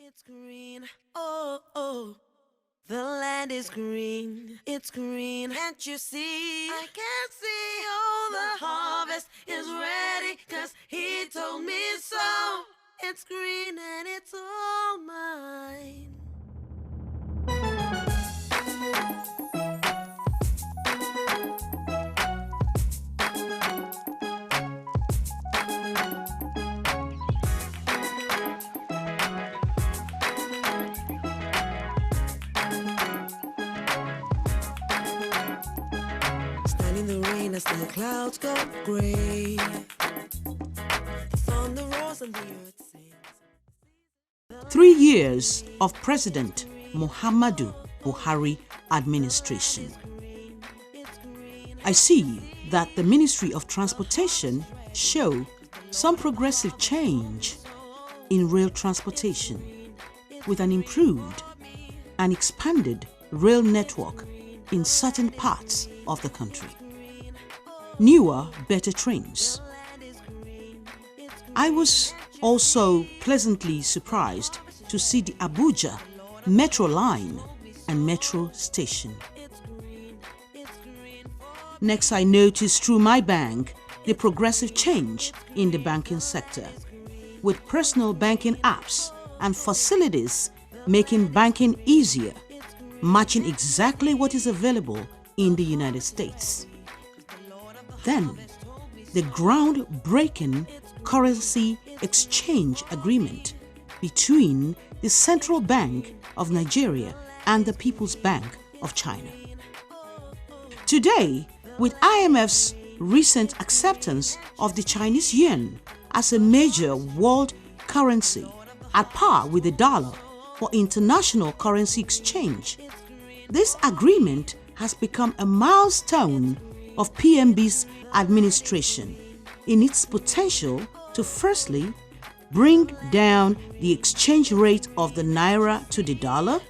It's green, oh, oh, the land is green, it's green, can't you see? I can't see, oh, the harvest is ready, 'cause he told me so. It's green and it's all mine. Stand in the rain as the clouds go gray. The thunder roars and the earth sings. 3 years of President Muhammadu Buhari administration. I see that the Ministry of Transportation show some progressive change in rail transportation with an improved and expanded rail network in certain parts of the country. Newer, better trains. I was also pleasantly surprised to see the Abuja Metro Line and Metro Station. Next, I noticed through my bank the progressive change in the banking sector, with personal banking apps and facilities making banking easier, matching exactly what is available in the United States. Then, the groundbreaking currency exchange agreement between the Central Bank of Nigeria and the People's Bank of China. Today, with IMF's recent acceptance of the Chinese yuan as a major world currency at par with the dollar for international currency exchange, this agreement has become a milestone of PMB's administration in its potential to firstly bring down the exchange rate of the naira to the dollar,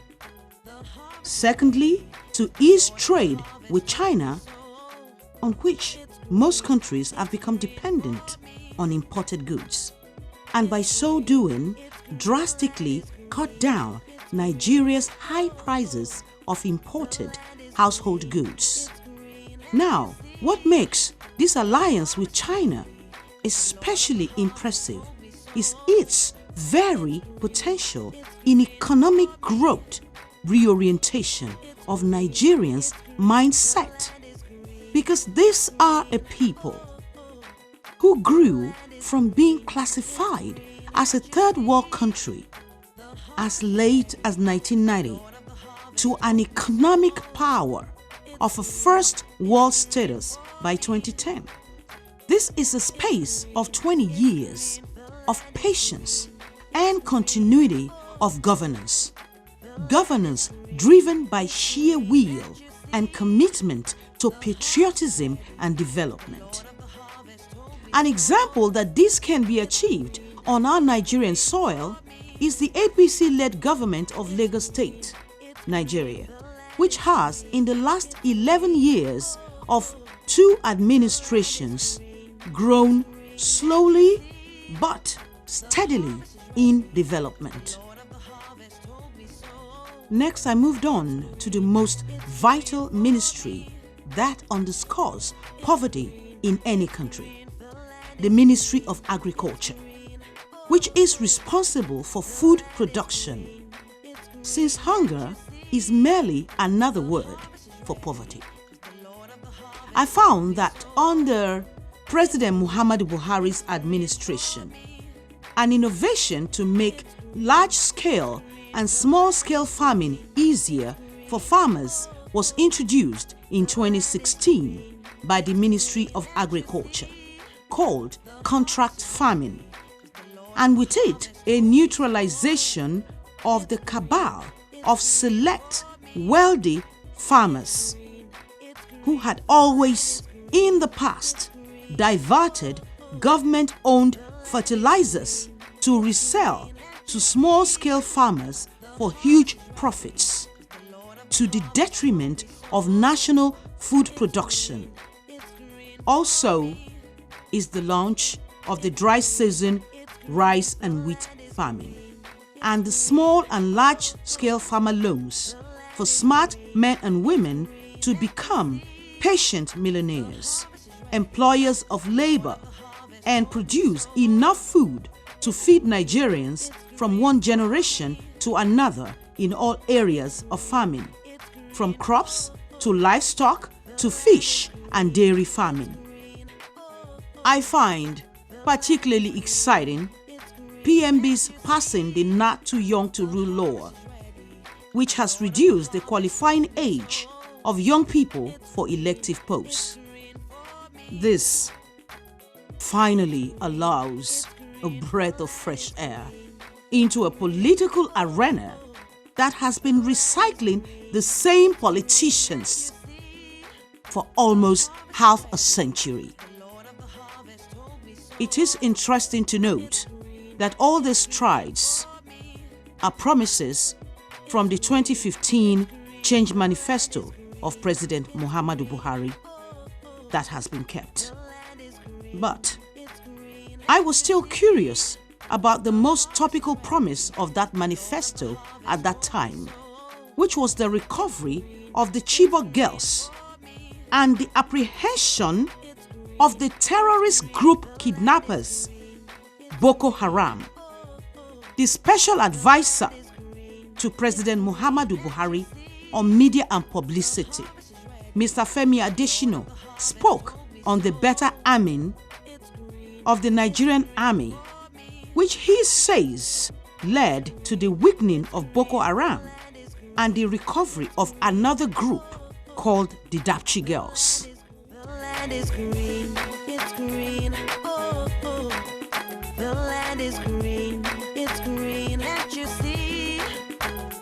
secondly to ease trade with China, on which most countries have become dependent on imported goods, and by so doing drastically cut down Nigeria's high prices of imported household goods. Now, what makes this alliance with China especially impressive is its very potential in economic growth, reorientation of Nigerians' mindset, because these are a people who grew from being classified as a third world country as late as 1990 to an economic power of a first world status by 2010. This is a space of 20 years of patience and continuity of governance. Governance driven by sheer will and commitment to patriotism and development. An example that this can be achieved on our Nigerian soil is the APC-led government of Lagos State, Nigeria, which has, in the last 11 years of 2 administrations, grown slowly but steadily in development. Next, I moved on to the most vital ministry that underscores poverty in any country, the Ministry of Agriculture, which is responsible for food production, since hunger is merely another word for poverty. I found that under President Muhammadu Buhari's administration, an innovation to make large-scale and small-scale farming easier for farmers was introduced in 2016 by the Ministry of Agriculture, called contract farming, and with it a neutralization of the cabal of select wealthy farmers who had always in the past diverted government-owned fertilizers to resell to small-scale farmers for huge profits, to the detriment of national food production. Also is the launch of the dry season rice and wheat farming, and the small and large-scale farmer loans for smart men and women to become patient millionaires, employers of labor, and produce enough food to feed Nigerians from one generation to another in all areas of farming, from crops to livestock to fish and dairy farming. I find particularly exciting PMB's passing the Not Too Young to Rule law, which has reduced the qualifying age of young people for elective posts. This finally allows a breath of fresh air into a political arena that has been recycling the same politicians for almost half a century. It is interesting to note that all these strides are promises from the 2015 Change Manifesto of President Muhammadu Buhari that has been kept. But I was still curious about the most topical promise of that manifesto at that time, which was the recovery of the Chibok girls and the apprehension of the terrorist group kidnappers, Boko Haram. The special advisor to President Muhammadu Buhari on media and publicity, Mr. Femi Adesina, spoke on the better arming of the Nigerian army, which he says led to the weakening of Boko Haram and the recovery of another group called the Dapchi Girls. The land is green, it's green, oh, oh. The land is green, it's green, can't you see?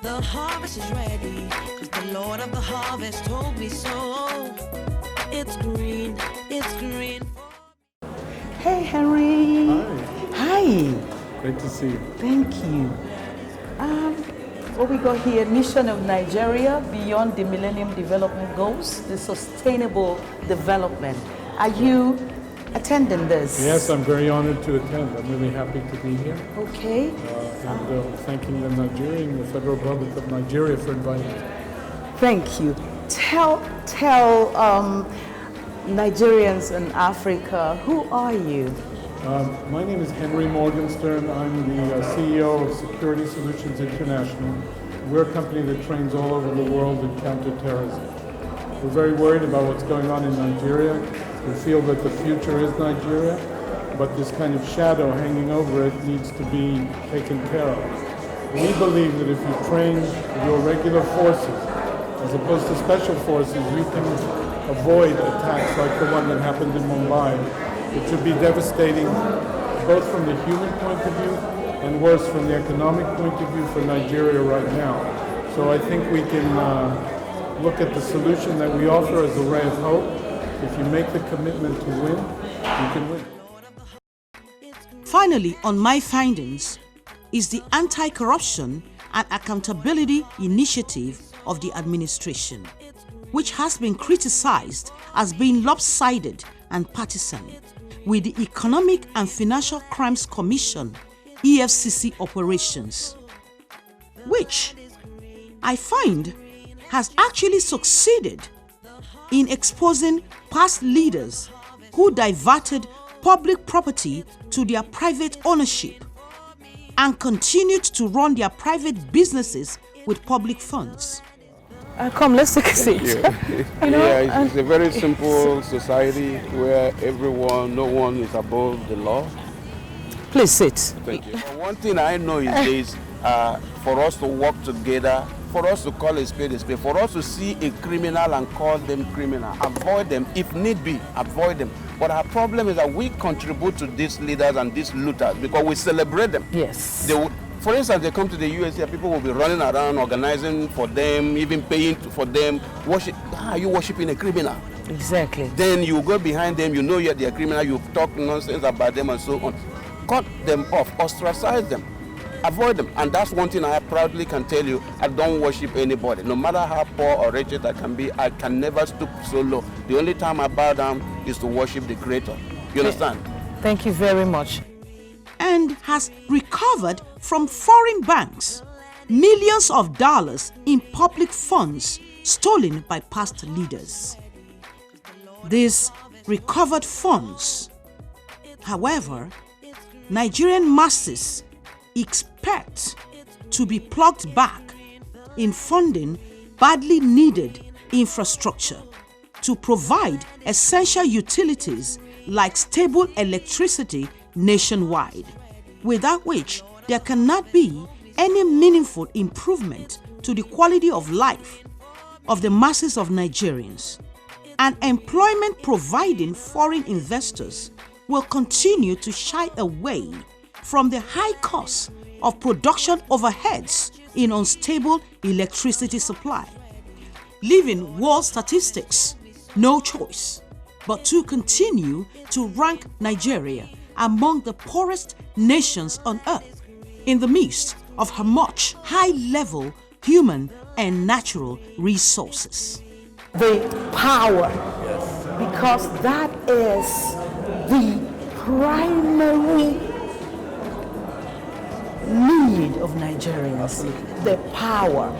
The harvest is ready, 'cause the Lord of the harvest told me so. It's green, it's green. Hey, Henry. Hi. Hi. Great to see you. Thank you. What we got here, mission of Nigeria beyond the Millennium Development Goals, the sustainable development. Are you attending this? Yes, I'm very honored to attend. I'm really happy to be here. Okay. And thanking the Nigerian, the Federal Republic of Nigeria for inviting me. Thank you. Tell Nigerians in Africa, who are you? My name is Henry Morgenstern. I'm the CEO of Security Solutions International. We're a company that trains all over the world in counterterrorism. We're very worried about what's going on in Nigeria. We feel that the future is Nigeria, but this kind of shadow hanging over it needs to be taken care of. We believe that if you train your regular forces, as opposed to special forces, you can avoid attacks like the one that happened in Mumbai. It would be devastating both from the human point of view and worse from the economic point of view for Nigeria right now. So I think we can look at the solution that we offer as a ray of hope. If you make the commitment to win, you can win. Finally, on my findings is the Anti-Corruption and Accountability Initiative of the administration, which has been criticized as being lopsided and partisan, with the Economic and Financial Crimes Commission (EFCC) operations, which I find has actually succeeded in exposing past leaders who diverted public property to their private ownership and continued to run their private businesses with public funds. Come, let's take a seat. You know, it's a very simple society where no one is above the law. Please sit. Thank you. One thing I know is this, for us to work together, for us to call a spade, for us to see a criminal and call them criminal, avoid them, if need be, avoid them. But our problem is that we contribute to these leaders and these looters because we celebrate them. Yes. For instance, they come to the USA, people will be running around, organizing for them, even paying for them. Worship. Are you worshiping a criminal? Exactly. Then you go behind them, you know they're a criminal, you talk nonsense about them and so on. Cut them off, ostracize them, avoid them. And that's one thing I proudly can tell you, I don't worship anybody. No matter how poor or wretched I can be, I can never stoop so low. The only time I bow down is to worship the Creator. You understand? Thank you very much. and has recovered from foreign banks millions of dollars in public funds stolen by past leaders. These recovered funds, however, Nigerian masses expect to be plugged back in funding badly needed infrastructure to provide essential utilities like stable electricity nationwide, without which there cannot be any meaningful improvement to the quality of life of the masses of Nigerians. And employment providing foreign investors will continue to shy away from the high costs of production overheads in unstable electricity supply, leaving world statistics no choice but to continue to rank Nigeria among the poorest nations on earth in the midst of her much high-level human and natural resources. The power, because that is the primary need of Nigerians. The power,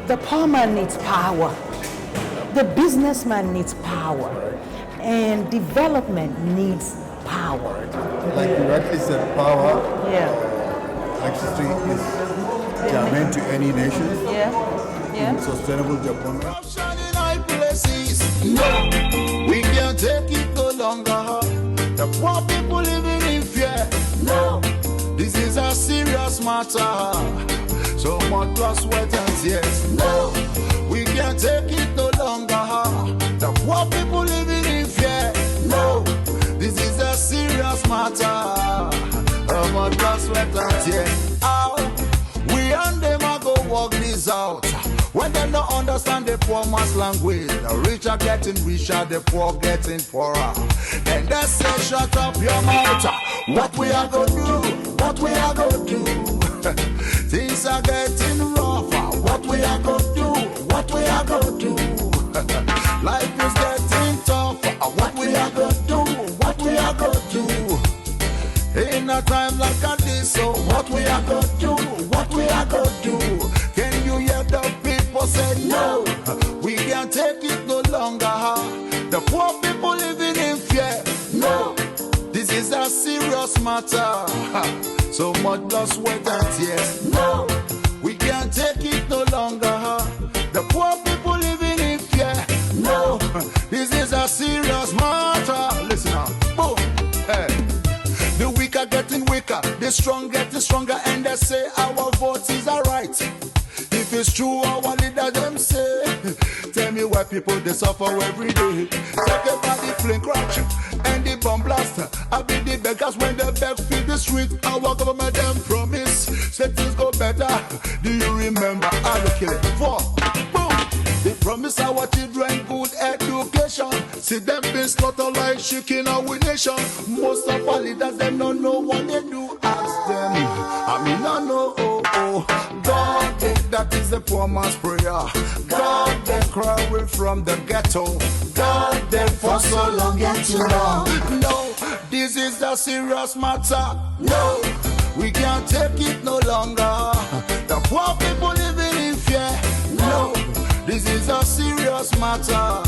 the poor man needs power, the businessman needs power, and development needs power. Like you rightly said, power, electricity is germane to any nation. Sustainable development. No, we can't take it no longer. The poor people living in fear. No, this is a serious matter. So much blood, sweat and tears. No, we can't take it no longer. The poor people living in fear. No, this is a serious matter. So much blood, sweat and tears. We and them are go work this out. When they don't understand the poor man's language, the rich are getting richer, the poor getting poorer. And they say, shut up your mouth. What we are gonna do? What we are gonna do? Things are getting rougher. What we are gonna do? What we are gonna do? Life is getting tougher. What we are gonna do? What we are gonna do? In a time like this, so what we are gonna do? What we are gonna do? Can you hear the people say no? We can't take it no longer. The poor people living in fear. No, this is a serious matter. So much blood, sweat and tears. No, we can't take it no longer. The poor people living in fear. No, this is a serious matter. Listen up. Boom. Hey. The weak are getting weaker, the strong getting stronger, and they say our vote is alright. If it's true, our leader them say, tell me why people they suffer every day. Take about the flame crash and the bomb blast. I be the beggars when they beg through the street. Our government them promise, say things go better. Do you remember how they kill it? Boom. They promise our children good education. See them being slaughtered like chicken our nation. Most of our leaders them don't know what they do. Ask them. I know. God, that is the poor man's prayer. God, they cry from the ghetto. God, they for so long get too long. No, this is a serious matter. No, we can't take it no longer. The poor people living in fear. No, this is a serious matter.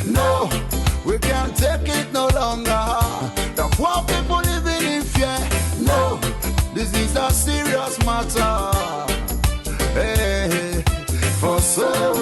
No, we can't take it no longer. The poor people living in fear. No, this is a serious matter. Hey, for so